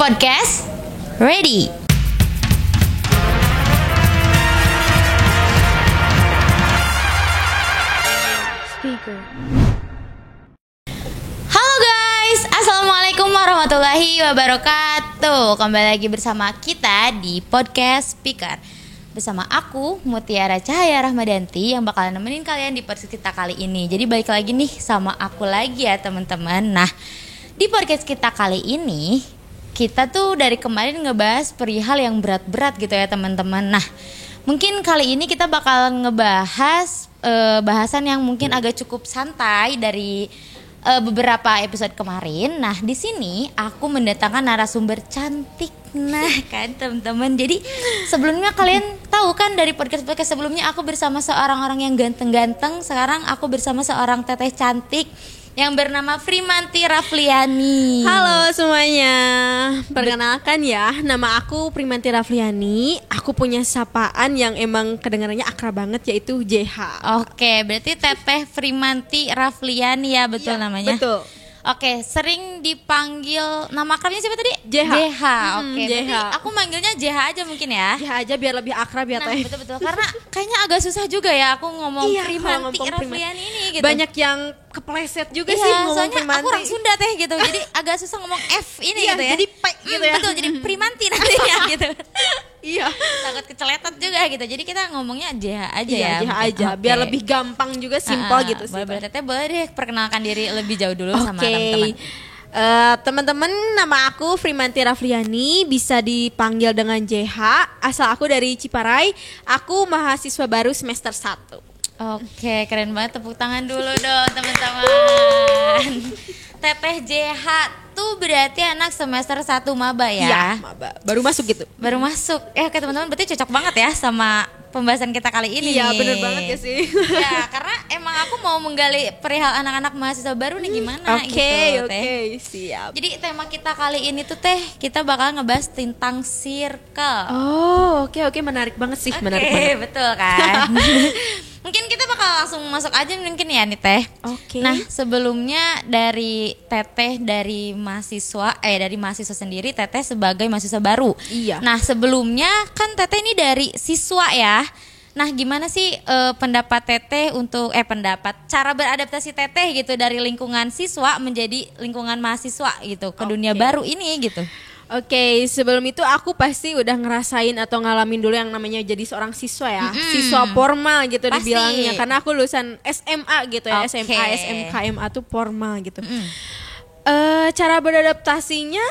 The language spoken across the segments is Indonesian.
Podcast ready. Speaker. Halo guys, assalamualaikum warahmatullahi wabarakatuh. Kembali lagi bersama kita di Podcast Speaker. Bersama aku Mutiara Cahaya Rahmadanti yang bakalan nemenin kalian di podcast kita kali ini. Jadi balik lagi nih sama aku lagi ya teman-teman. Nah, di podcast kita kali ini kita tuh dari kemarin ngebahas perihal yang berat-berat gitu ya teman-teman. Nah, mungkin kali ini kita bakal ngebahas bahasan yang mungkin agak cukup santai dari beberapa episode kemarin. Nah, di sini aku mendatangkan narasumber cantik. Nah, kan teman-teman. Jadi sebelumnya kalian tahu kan dari podcast-podcast sebelumnya aku bersama seorang orang yang ganteng-ganteng. Sekarang aku bersama seorang teteh cantik yang bernama Frimanti Rafliani. Halo semuanya, perkenalkan ya, nama aku Frimanti Rafliani. Aku punya sapaan yang emang kedengarannya akrab banget, yaitu JH. Oke, berarti Teteh Frimanti Rafliani ya, betul namanya? Betul. Oke, sering dipanggil nama akrabnya siapa tadi? JH. Oke, JH. berarti aku manggilnya JH aja mungkin ya. JH aja biar lebih akrab ya, Nah, Teh. betul-betul. Karena kayaknya agak susah juga ya aku ngomong Iya, Frimanti kalau ngomong Rafliani ini gitu. Banyak yang kepleset juga sih Iya, ngomong soalnya Frimanti. aku orang Sunda Teh gitu. Jadi agak susah ngomong F ini Iya, gitu ya. jadi P gitu ya. Betul, jadi Primanti nantinya gitu. Iya. Takut keceletot juga gitu. Jadi kita ngomongnya JH aja Iya, ya. JH mungkin. aja, Oke. biar lebih gampang juga, simpel gitu sih. Boleh Teteh, boleh deh perkenalkan diri lebih jauh dulu sama Oke. teman-teman. Teman-teman, nama aku Frimanti Rafliani, bisa dipanggil dengan JH. Asal aku dari Ciparai. Aku mahasiswa baru semester 1. Oke, keren banget, tepuk tangan dulu dong teman-teman. Teteh JH tuh berarti anak semester 1 maba ya? Iya, maba. Baru masuk gitu. Baru masuk. Oke teman-teman, berarti cocok banget ya sama pembahasan kita kali ini. Iya, nih. bener banget ya sih. Ya, karena emang aku mau menggali perihal anak-anak mahasiswa baru nih gimana Oke, gitu, oke, Teh. siap. Jadi tema kita kali ini tuh Teh, kita bakal ngebahas tentang circle. Oh, oke, menarik banget sih, menarik Oke, banget. betul kan. Mungkin kita bakal langsung masuk aja mungkin ya nih Teh. Oke. Nah, sebelumnya dari Teteh dari mahasiswa sendiri, Teteh sebagai mahasiswa baru. Iya. Nah, sebelumnya kan Teteh ini dari siswa ya. Nah, gimana sih pendapat Teteh untuk cara beradaptasi Teteh gitu dari lingkungan siswa menjadi lingkungan mahasiswa gitu ke dunia baru ini gitu. Oke, sebelum itu aku pasti udah ngerasain atau ngalamin dulu yang namanya jadi seorang siswa ya. Siswa formal gitu Pasti. dibilangnya, karena aku lulusan SMA gitu ya. Oke. SMA, SMK, MA tuh formal gitu. Cara beradaptasinya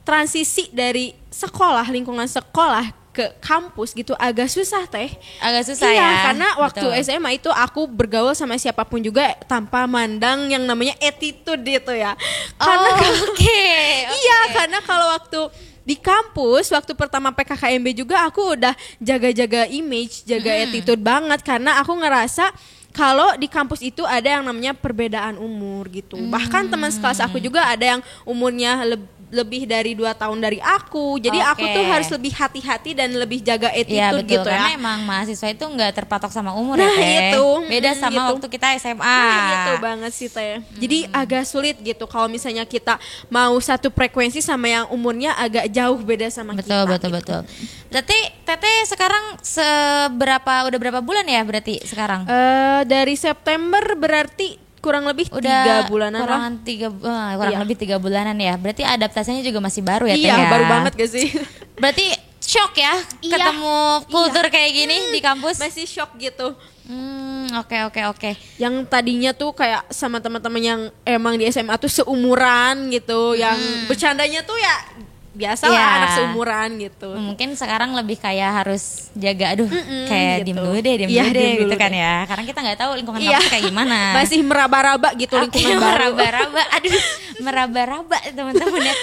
transisi dari sekolah, lingkungan sekolah ke kampus gitu agak susah Teh. Agak susah Iya, ya. karena waktu Betul. SMA itu aku bergaul sama siapapun juga tanpa mandang yang namanya attitude gitu ya. Karena Oke. iya, karena kalau waktu di kampus, waktu pertama PKKMB juga aku udah jaga-jaga image, jaga attitude banget, karena aku ngerasa kalau di kampus itu ada yang namanya perbedaan umur gitu. Bahkan teman sekelas aku juga ada yang umurnya lebih dari 2 tahun dari aku. Jadi aku Oke. tuh harus lebih hati-hati dan lebih jaga Iya attitude betul, gitu karena ya. emang mahasiswa itu nggak terpatok sama umur Nah, ya Teh. itu. Beda sama Gitu. waktu kita SMA. Nah, itu banget sih Teh. Jadi agak sulit gitu kalau misalnya kita mau satu frekuensi sama yang umurnya agak jauh beda sama Betul, kita. betul, gitu. betul. Berarti Teteh sekarang udah berapa bulan ya berarti sekarang? Dari September berarti kurang lebih 3 bulanan lah. Kurang Iya. lebih 3 bulanan ya. Berarti adaptasinya juga masih baru ya Teh Iya, ya? baru banget gak sih? Berarti shock ya Iya. ketemu kultur kayak gini di kampus? Masih shock gitu. Oke. Yang tadinya tuh kayak sama teman-teman yang emang di SMA tuh seumuran gitu, yang bercandanya tuh ya biasa lah Iya. anak seumuran gitu. Mungkin sekarang lebih kayak harus jaga kayak gitu. diem dulu deh Iya, gitu diem dulu kan deh. ya, karena kita nggak tahu lingkungan Iya. kampus kayak gimana. Masih meraba-raba gitu Oke, lingkungan baru. meraba-raba, aduh meraba-raba teman-teman ya,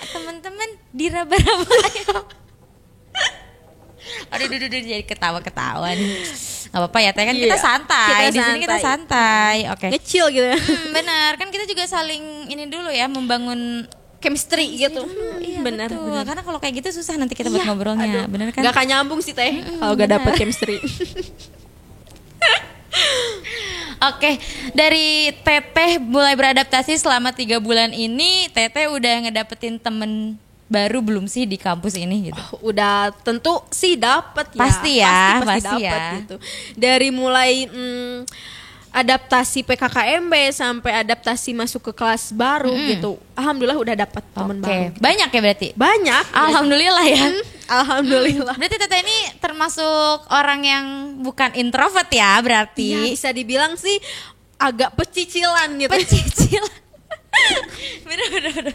teman-teman diraba-raba. Aduh, jadi ketawa-ketawa nih. Gak apa-apa ya Teh, kan kita Iya, santai. kita Di sini kita santai. Oke. Ngecil gitu ya. Benar, kan kita juga saling ini dulu ya, membangun Chemistry gitu. Iya, Benar, betul. benar. Karena kalau kayak gitu susah nanti kita buat Iya, ngobrolnya. aduh. Bener kan? Gak akan nyambung sih Teh kalau gak dapet chemistry. Oke, dari Teteh mulai beradaptasi selama 3 bulan ini, Teteh udah ngedapetin temen baru belum sih di kampus ini gitu? Udah tentu sih dapet ya. Pasti ya, pasti pasti dapet ya. gitu. Dari mulai adaptasi PKKMB sampai adaptasi masuk ke kelas baru gitu. Alhamdulillah udah dapet temen baru. Banyak ya berarti? Banyak. Alhamdulillah ya. Alhamdulillah. Berarti Teteh ini termasuk orang yang bukan introvert ya berarti? Iya, bisa dibilang sih agak pecicilan gitu. Pecicilan. bener.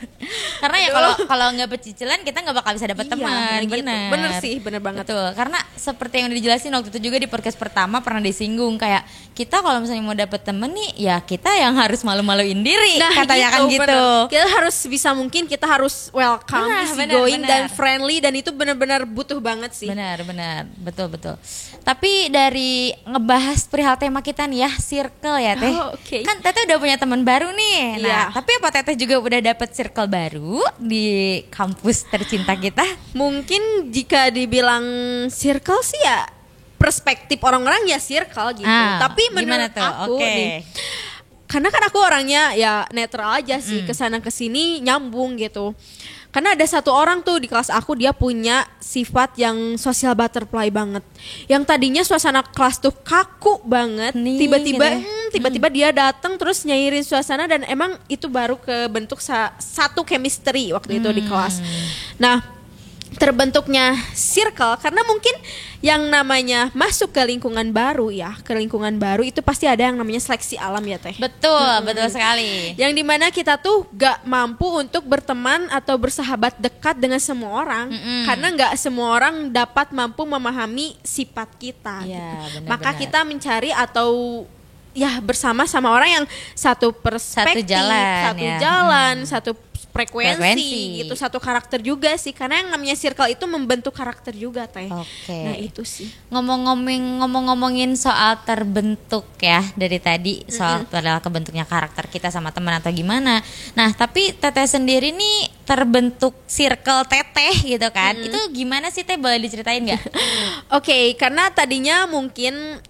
Karena ya kalau nggak pecicilan kita nggak bakal bisa dapat teman. Gitu. Bener. Bener sih, bener banget. Betul. Karena seperti yang udah dijelasin waktu itu juga di podcast pertama pernah disinggung kayak kita kalau misalnya mau dapet temen nih ya kita yang harus malu-maluin diri. Katanya kan gitu. Bener. Kita harus bisa mungkin kita harus welcome, easygoing dan friendly dan itu benar-benar butuh banget sih. Benar. Betul. Tapi dari ngebahas perihal tema kita nih ya, circle ya Teh. Okay. Kan Teteh udah punya teman baru nih. Nah, tapi apa Teteh juga udah dapet circle baru di kampus tercinta kita? Mungkin jika dibilang circle sih ya perspektif orang-orang ya circle gitu. Tapi menurut aku nih, karena kan aku orangnya ya netral aja sih, kesana kesini nyambung gitu. Karena ada satu orang tuh di kelas aku dia punya sifat yang social butterfly banget. Yang tadinya suasana kelas tuh kaku banget, tiba-tiba dia datang terus nyairin suasana dan emang itu baru kebentuk satu chemistry waktu itu di kelas. Nah, terbentuknya circle karena mungkin yang namanya masuk ke lingkungan baru itu pasti ada yang namanya seleksi alam ya Teh. Betul sekali. Yang dimana kita tuh gak mampu untuk berteman atau bersahabat dekat dengan semua orang karena gak semua orang dapat mampu memahami sifat kita gitu. Maka kita mencari atau ya bersama sama orang yang satu perspektif, satu jalan, satu frekuensi gitu, satu karakter juga sih karena yang namanya circle itu membentuk karakter juga Teh. Nah itu sih. Ngomongin soal terbentuk ya dari tadi soal kebentuknya karakter kita sama teman atau gimana. Nah tapi Teteh sendiri nih terbentuk circle Teteh gitu kan? Itu gimana sih Teh, boleh diceritain nggak? Oke, karena tadinya mungkin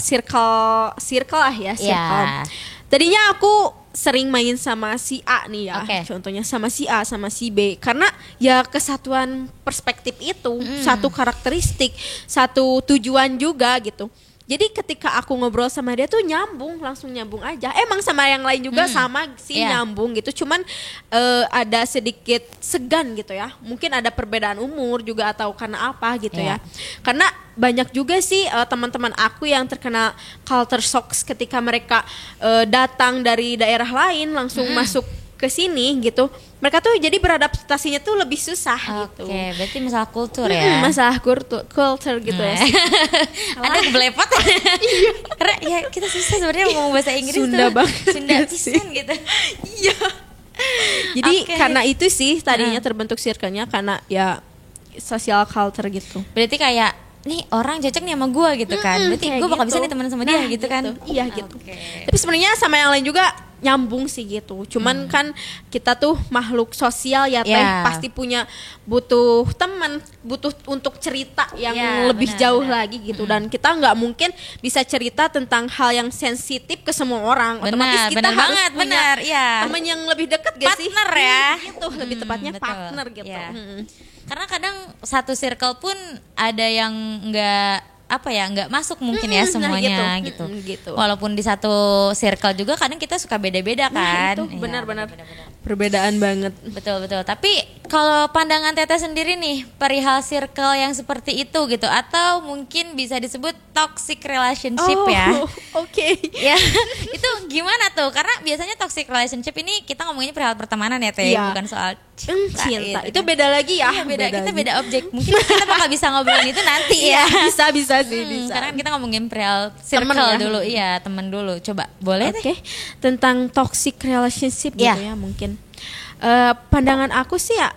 circle lah ya circle. Tadinya aku sering main sama si A nih ya, contohnya sama si A sama si B karena ya kesatuan perspektif itu satu karakteristik, satu tujuan juga gitu. Jadi ketika aku ngobrol sama dia tuh langsung nyambung aja. Emang sama yang lain juga sama sih nyambung gitu. Cuman ada sedikit segan gitu ya. Mungkin ada perbedaan umur juga atau karena apa gitu ya. Karena banyak juga sih teman-teman aku yang terkena culture shock ketika mereka datang dari daerah lain langsung masuk ke sini gitu. Mereka tuh jadi beradaptasinya tuh lebih susah gitu. Berarti masalah kultur ya. Masalah culture gitu ya. Ada kebelepot. Karena ya kita susah sebenarnya ngomong bahasa Inggris Sunda tuh. banget. Sunda pisan gitu. Iya. Jadi karena itu sih tadinya terbentuk circle-nya karena ya social culture gitu. Berarti kayak nih orang cocok nih sama gue gitu kan. Berarti gue bakal bisa nih temenan sama dia gitu kan. Iya gitu. Tapi sebenarnya sama yang lain juga nyambung sih gitu. Cuman kan kita tuh makhluk sosial ya Teh, pasti butuh teman, butuh untuk cerita yang lebih jauh lagi gitu. Dan kita nggak mungkin bisa cerita tentang hal yang sensitif ke semua orang. Otomatis kita harus punya teman yang lebih dekat gak sih? Partner ya. Gitu, lebih tepatnya partner gitu. Karena kadang satu circle pun ada yang nggak masuk mungkin ya semuanya gitu. Walaupun di satu circle juga kadang kita suka beda-beda kan. Itu benar-benar perbedaan banget. Betul. Tapi kalau pandangan Teteh sendiri nih perihal circle yang seperti itu gitu atau mungkin bisa disebut toxic relationship ya. Ya, itu gimana tuh? Karena biasanya toxic relationship ini kita ngomonginnya perihal pertemanan ya Teh, bukan soal cinta. Itu beda lagi ya. Kita beda objek. Mungkin kita bakal bisa ngobrolin itu nanti ya. Bisa sih, bisa. Karena kita ngomongin perihal circle dulu, temen dulu. Coba, boleh deh. Tentang toxic relationship gitu ya mungkin. Pandangan aku sih ya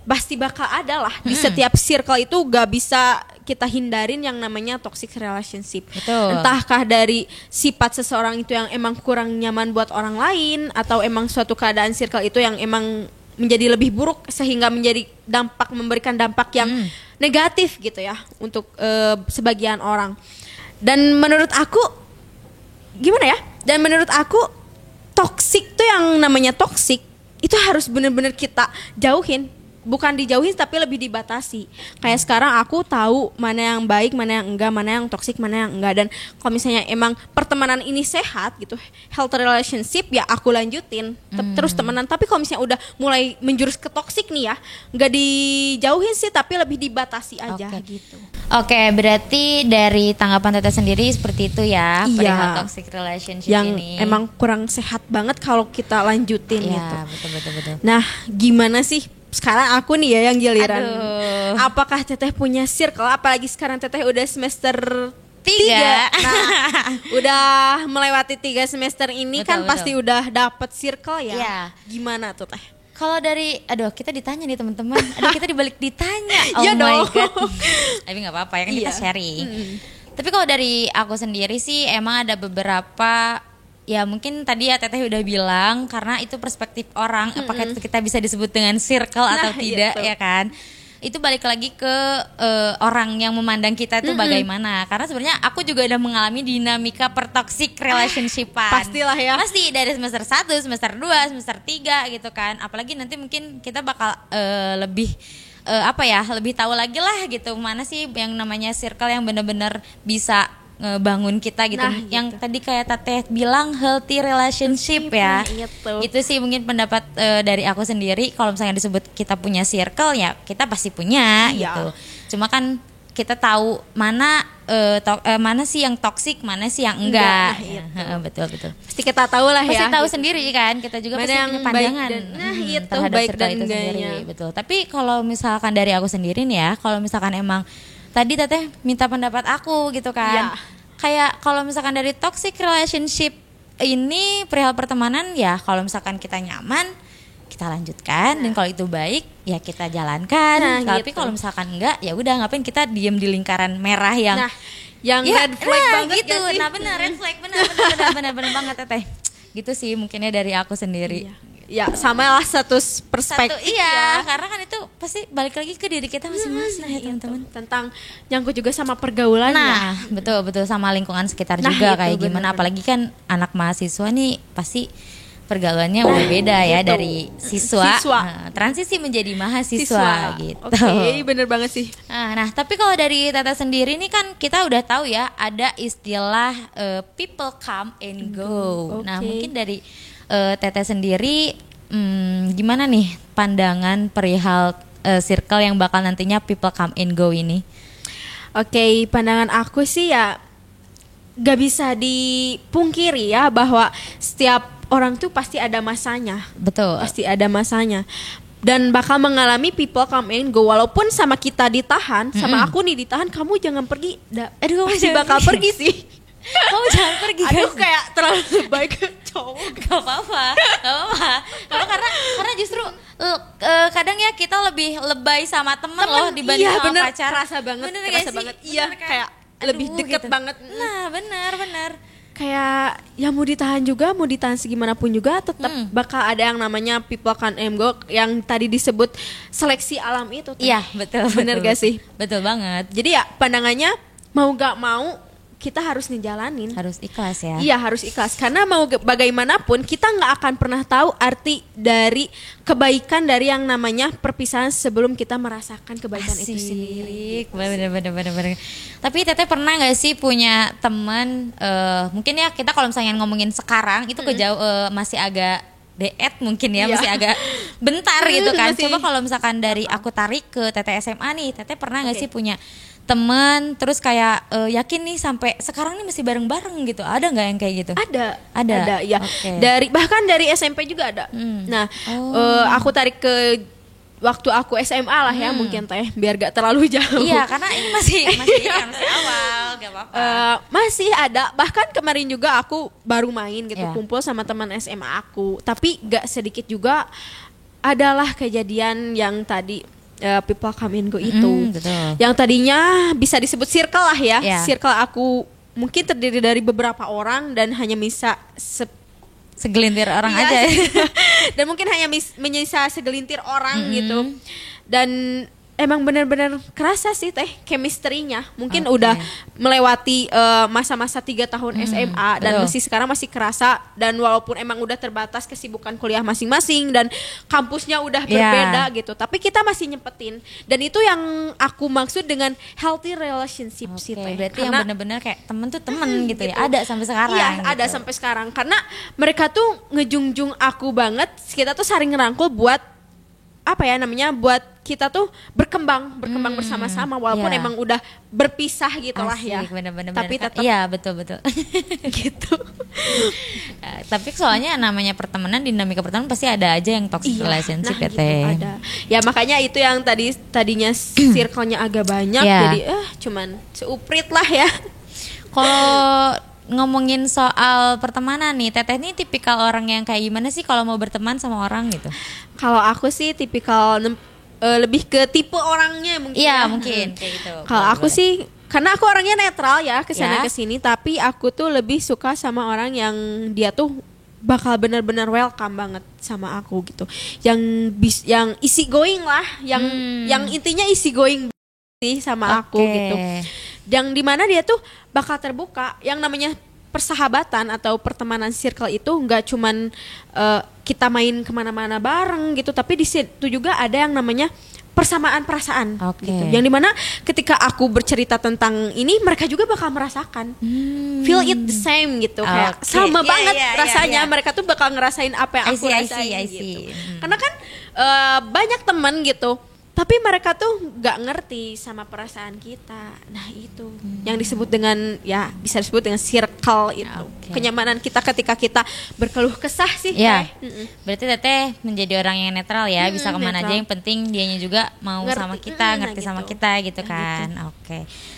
pasti bakal ada lah di setiap circle itu gak bisa kita hindarin yang namanya toxic relationship. Entahkah dari sifat seseorang itu yang emang kurang nyaman buat orang lain atau emang suatu keadaan circle itu yang emang menjadi lebih buruk sehingga memberikan dampak yang negatif gitu ya untuk sebagian orang. Dan menurut aku gimana ya? Dan menurut aku toksik tuh, yang namanya toksik itu harus bener-bener kita jauhin. Bukan dijauhin tapi lebih dibatasi. Kayak sekarang aku tahu mana yang baik, mana yang enggak, mana yang toksik, mana yang enggak. Dan kalau misalnya emang pertemanan ini sehat gitu, healthy relationship, ya aku lanjutin terus temenan. Tapi kalau misalnya udah mulai menjurus ke toksik nih ya, enggak dijauhin sih tapi lebih dibatasi aja gitu. Oke, berarti dari tanggapan Teteh sendiri seperti itu ya, perihal toxic relationship yang ini. emang kurang sehat banget kalau kita lanjutin ya, gitu. Betul. Nah, gimana sih? Sekarang aku nih ya yang giliran. Aduh. Apakah Teteh punya circle? Apalagi sekarang Teteh udah semester 3. Nah, udah melewati 3 semester ini, kan pasti udah dapet circle ya. Iya. Gimana tuh Teh? Kalau dari, kita ditanya nih teman-teman. Kita dibalik ditanya. Oh Iya my dong. god. Tapi nggak apa-apa ya, kan kita sharing. Tapi kalau dari aku sendiri sih emang ada beberapa. Ya mungkin tadi ya Teteh udah bilang, karena itu perspektif orang, apakah itu kita bisa disebut dengan circle atau tidak, itu. ya kan? Itu balik lagi ke orang yang memandang kita itu bagaimana. Karena sebenarnya aku juga udah mengalami dinamika pertoxic relationshipan. Pastilah ya. Pasti dari semester 1, semester 2, semester 3 gitu kan. Apalagi nanti mungkin kita bakal lebih lebih tahu lagi lah gitu, mana sih yang namanya circle yang benar-benar bisa ngebangun kita gitu. Nah, yang tadi kayak Teteh bilang healthy relationship ya. Itu sih mungkin pendapat dari aku sendiri. Kalau misalnya disebut kita punya circle, ya kita pasti punya gitu. Cuma kan kita tahu mana mana sih yang toksik, mana sih yang enggak. Betul. Pasti kita tahu lah ya. Pasti tahu sendiri kan. Kita juga mana pasti yang punya pandangan terhadap baik circle dan itu sendiri. enggaknya. Betul. Tapi kalau misalkan dari aku sendiri nih ya, kalau misalkan emang tadi Teteh minta pendapat aku gitu kan. Kayak kalau misalkan dari toxic relationship ini perihal pertemanan, ya kalau misalkan kita nyaman, kita lanjutkan. Dan kalau itu baik, ya kita jalankan. Tapi kalau misalkan enggak, ya udah, ngapain kita diem di lingkaran merah yang red flag banget gitu. sih? Nah benar, red flag, benar banget Teteh. Gitu sih mungkinnya dari aku sendiri. Ya sama lah satu perspektif. Karena kan itu pasti balik lagi ke diri kita masing-masing ya teman-teman. Tentang nyangkut juga sama pergaulan. Nah betul sama lingkungan sekitar juga kayak gimana. Apalagi kan anak mahasiswa nih pasti pergaulannya udah beda ya, dari siswa. Transisi menjadi mahasiswa gitu. Oke, bener banget sih. Nah tapi kalau dari Tata sendiri nih kan kita udah tahu ya ada istilah people come and go. Nah mungkin dari Teteh sendiri gimana nih pandangan perihal circle yang bakal nantinya people come and go ini? Oke, pandangan aku sih ya gak bisa dipungkiri ya bahwa setiap orang tuh pasti ada masanya. Betul. Pasti ada masanya. Dan bakal mengalami people come and go. Walaupun sama kita ditahan, sama aku nih ditahan, kamu jangan pergi. Aduh, pasti bakal pergi sih. Kamu jangan pergi. Aduh, kayak terlalu baik ke cowok. Gak apa-apa. Karena justru kadang ya kita lebih lebay sama temen loh dibanding sama pacar. Kerasa banget. Iya, kayak lebih deket gitu banget. Nah benar. Kayak ya mau ditahan juga, mau ditahan segimanapun juga tetap bakal ada yang namanya people can and go, yang tadi disebut seleksi alam itu. Iya betul. Bener gak sih? Betul banget. Jadi ya pandangannya mau gak mau kita harus ngejalanin. Harus ikhlas ya. Iya harus ikhlas, karena mau bagaimanapun kita gak akan pernah tahu arti dari kebaikan dari yang namanya perpisahan sebelum kita merasakan kebaikan itu sendiri. Bener. Tapi Teteh pernah gak sih punya teman, mungkin ya kita kalau misalnya ngomongin sekarang itu masih agak deet mungkin ya, masih agak bentar gitu kan. Coba kalau misalkan dari aku tarik ke Teteh SMA nih, Teteh pernah gak sih punya teman terus kayak yakin nih sampai sekarang nih masih bareng-bareng gitu? Ada nggak yang kayak gitu? Ada ya. Okay. Bahkan dari SMP juga ada. Nah, aku tarik ke waktu aku SMA lah ya, mungkin Teh, biar gak terlalu jauh. Iya, karena ini masih awal, gak apa-apa. Masih ada. Bahkan kemarin juga aku baru main gitu, kumpul sama teman SMA aku. Tapi gak sedikit juga adalah kejadian yang tadi people come and go itu. Yang tadinya bisa disebut circle lah ya. Circle aku mungkin terdiri dari beberapa orang dan hanya bisa segelintir orang aja ya. Dan mungkin hanya menyisa segelintir orang gitu. Dan emang benar-benar kerasa sih teh chemistry-nya. Mungkin udah melewati masa-masa 3 tahun SMA dan sekarang masih kerasa, dan walaupun emang udah terbatas kesibukan kuliah masing-masing dan kampusnya udah berbeda gitu, tapi kita masih nyempetin, dan itu yang aku maksud dengan healthy relationship sih teh. Berarti yang benar-benar kayak temen tuh temen gitu ya, ada sampai sekarang. Iya, gitu. ada sampai sekarang, karena mereka tuh ngejunjung aku banget. Kita tuh saling ngerangkul buat apa ya namanya, buat kita tuh berkembang bersama-sama walaupun emang udah berpisah gitulah ya. Bener-bener. Tapi tetap iya betul gitu. Tapi soalnya namanya pertemanan, dinamika pertemanan pasti ada aja yang toxic relationship ya gitu, teh. ada. Ya makanya itu yang tadinya circle-nya agak banyak, jadi cuman seuprit lah ya. Kalau ngomongin soal pertemanan nih, Teteh nih tipikal orang yang kayak gimana sih kalau mau berteman sama orang gitu? Kalau aku sih tipikal lebih ke tipe orangnya mungkin. Iya, mungkin kayak gitu. Kalau aku sih, karena aku orangnya netral ya, kesana kesini, tapi aku tuh lebih suka sama orang yang dia tuh bakal benar-benar welcome banget sama aku gitu. Yang easy going lah, yang intinya easy going sih sama aku gitu. Yang dimana dia tuh bakal terbuka. Yang namanya persahabatan atau pertemanan circle itu nggak cuman kita main kemana-mana bareng gitu, tapi di situ juga ada yang namanya persamaan perasaan gitu. Yang dimana ketika aku bercerita tentang ini, mereka juga bakal merasakan feel it the same gitu, kayak sama banget rasanya. Mereka tuh bakal ngerasain apa yang aku rasain gitu. Karena kan banyak teman gitu, tapi mereka tuh nggak ngerti sama perasaan kita. Nah itu yang disebut dengan, ya bisa disebut dengan circle itu. Kenyamanan kita ketika kita berkeluh kesah sih. Berarti Teteh menjadi orang yang netral ya, bisa kemana aja, yang penting dianya juga mau ngerti sama kita, ngerti sama kita gitu kan.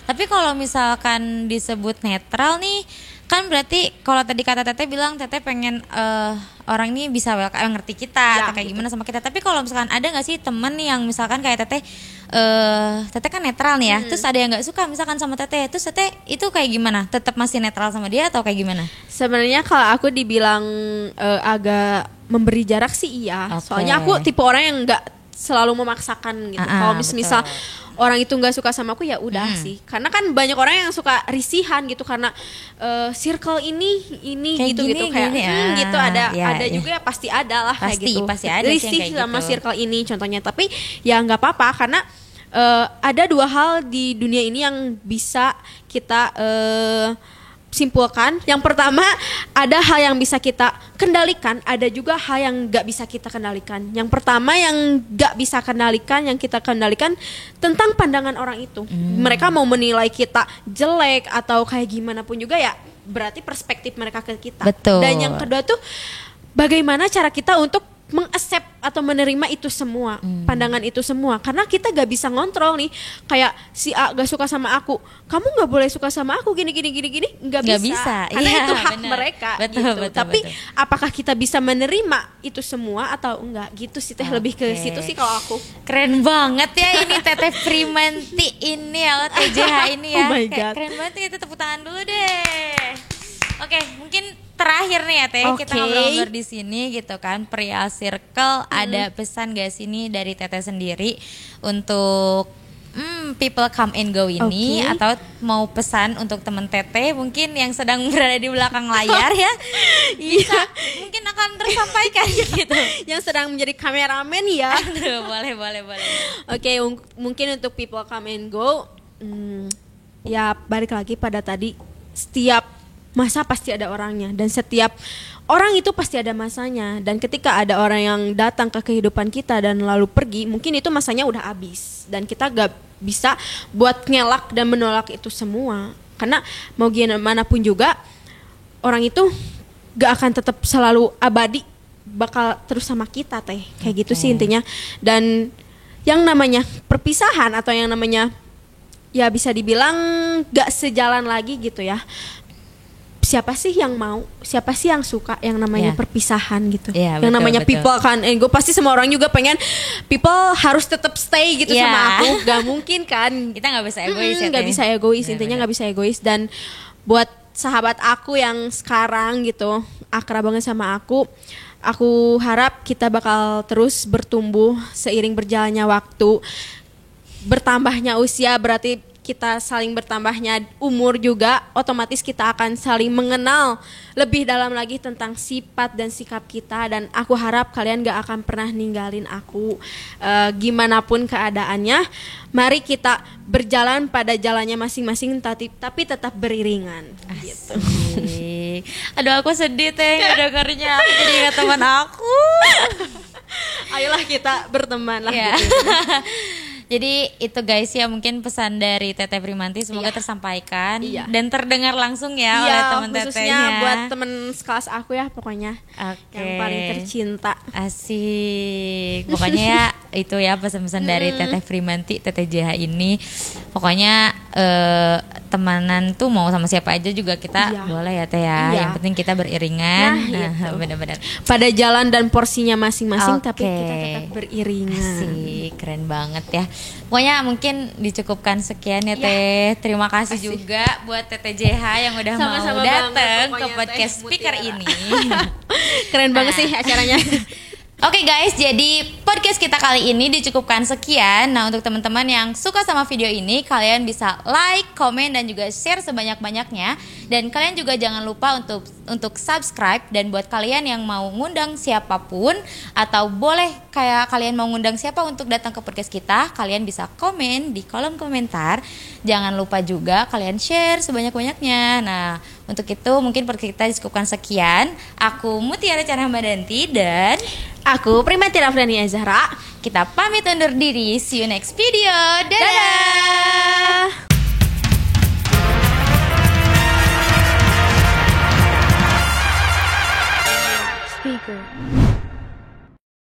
Tapi kalau misalkan disebut netral nih, kan berarti kalau tadi kata Teteh bilang Teteh pengen orang ini bisa ngerti kita atau kayak gimana sama kita. Tapi kalau misalkan ada nggak sih temen yang misalkan kayak Teteh kan netral nih ya, terus ada yang nggak suka misalkan sama Teteh, terus Teteh itu kayak gimana? Tetap masih netral sama dia atau kayak gimana? Sebenarnya kalau aku dibilang agak memberi jarak sih iya. Soalnya aku tipe orang yang nggak selalu memaksakan gitu. Kalau misal orang itu nggak suka sama aku, ya udah sih. Karena kan banyak orang yang suka risihan gitu karena circle ini kayak gitu kayak gitu ada juga pasti ada lah kayak gitu. Pasti ada risih sama gitu. Circle ini contohnya. Tapi ya nggak apa-apa, karena ada 2 hal di dunia ini yang bisa kita simpulkan. Yang pertama, ada hal yang bisa kita kendalikan, ada juga hal yang gak bisa kita kendalikan. Yang pertama yang gak bisa kendalikan, yang kita kendalikan tentang pandangan orang itu. Mereka mau menilai kita jelek atau kayak gimana pun juga, ya berarti perspektif mereka ke kita. Betul. Dan yang kedua tuh, bagaimana cara kita untuk meng-accept atau menerima itu semua, pandangan itu semua. Karena kita gak bisa ngontrol nih, kayak si A gak suka sama aku, kamu gak boleh suka sama aku gini gak bisa. Karena itu hak mereka gitu. Tapi apakah kita bisa menerima itu semua atau enggak gitu sih teh. Lebih ke situ sih kalau aku. Keren banget ya ini Teteh Primanti ini ya, TJH ini ya. Oh my God. Keren banget, kita tepuk tangan dulu deh. Oke, mungkin terakhir nih ya Teh, kita ngobrol-ngobrol di sini gitu kan, perihal circle. Ada pesan gak sih nih dari Teteh sendiri untuk people come and go ini, atau mau pesan untuk temen Teteh mungkin yang sedang berada di belakang layar ya, bisa mungkin akan tersampaikan gitu, yang sedang menjadi kameramen ya. Aduh, boleh. Oke, mungkin untuk people come and go, ya balik lagi pada tadi, setiap masa pasti ada orangnya, dan setiap orang itu pasti ada masanya. Dan ketika ada orang yang datang ke kehidupan kita dan lalu pergi, mungkin itu masanya udah habis, dan kita gak bisa buat ngelak dan menolak itu semua. Karena mau gimana pun juga, orang itu gak akan tetap selalu abadi, bakal terus sama kita teh. Kayak gitu sih intinya. Dan yang namanya perpisahan atau yang namanya ya bisa dibilang gak sejalan lagi gitu ya, siapa sih yang mau, siapa sih yang suka yang namanya perpisahan gitu. Yang namanya people kan, gue pasti semua orang juga pengen people harus tetap stay gitu sama aku. Gak mungkin kan, kita nggak bisa egois. Nggak bisa egois, intinya nggak bisa egois. Dan buat sahabat aku yang sekarang gitu akrab banget sama aku harap kita bakal terus bertumbuh seiring berjalannya waktu. bertambahnya usia berarti kita saling bertambahnya umur juga, otomatis kita akan saling mengenal lebih dalam lagi tentang sifat dan sikap kita. Dan aku harap kalian gak akan pernah ninggalin aku gimana pun keadaannya. Mari kita berjalan pada jalannya masing-masing, tapi tetap beriringan gitu. Aduh, aku sedih teh ngedengarnya, aku jadi ingat teman aku. Ayolah kita berteman lah Yeah. gitu. Jadi itu guys ya, mungkin pesan dari Teteh Primanti semoga tersampaikan dan terdengar langsung ya oleh teman khususnya tetehnya. buat temen sekelas aku ya pokoknya. Yang paling tercinta. Asik. Pokoknya ya itu ya pesan-pesan dari Teteh Primanti, Teteh JH ini. Pokoknya temanan tuh mau sama siapa aja juga kita boleh ya Teh ya. Yang penting kita beriringan. Gitu. Benar-benar. Pada jalan dan porsinya masing-masing tapi kita tetap beriringan. Asik, keren banget ya. Pokoknya mungkin dicukupkan sekian ya Teh. Terima kasih juga buat Teteh JH yang udah Sama-sama mau datang banget, ke podcast Teh Speaker Mutiara. ini. Keren banget sih acaranya. Oke guys, jadi podcast kita kali ini dicukupkan sekian. Nah, untuk teman-teman yang suka sama video ini, kalian bisa like, komen, dan juga share sebanyak-banyaknya. Dan kalian juga jangan lupa untuk subscribe. Dan buat kalian yang mau ngundang siapapun, atau boleh kayak kalian mau ngundang siapa untuk datang ke podcast kita, kalian bisa komen di kolom komentar. Jangan lupa juga kalian share sebanyak-banyaknya. Nah, untuk itu mungkin podcast kita dicukupkan sekian. Aku Mutiara Rahmadanti dan Aku Primanti Rafdani Azhara. kita pamit undur diri. See you next video. Dadah. Speaker.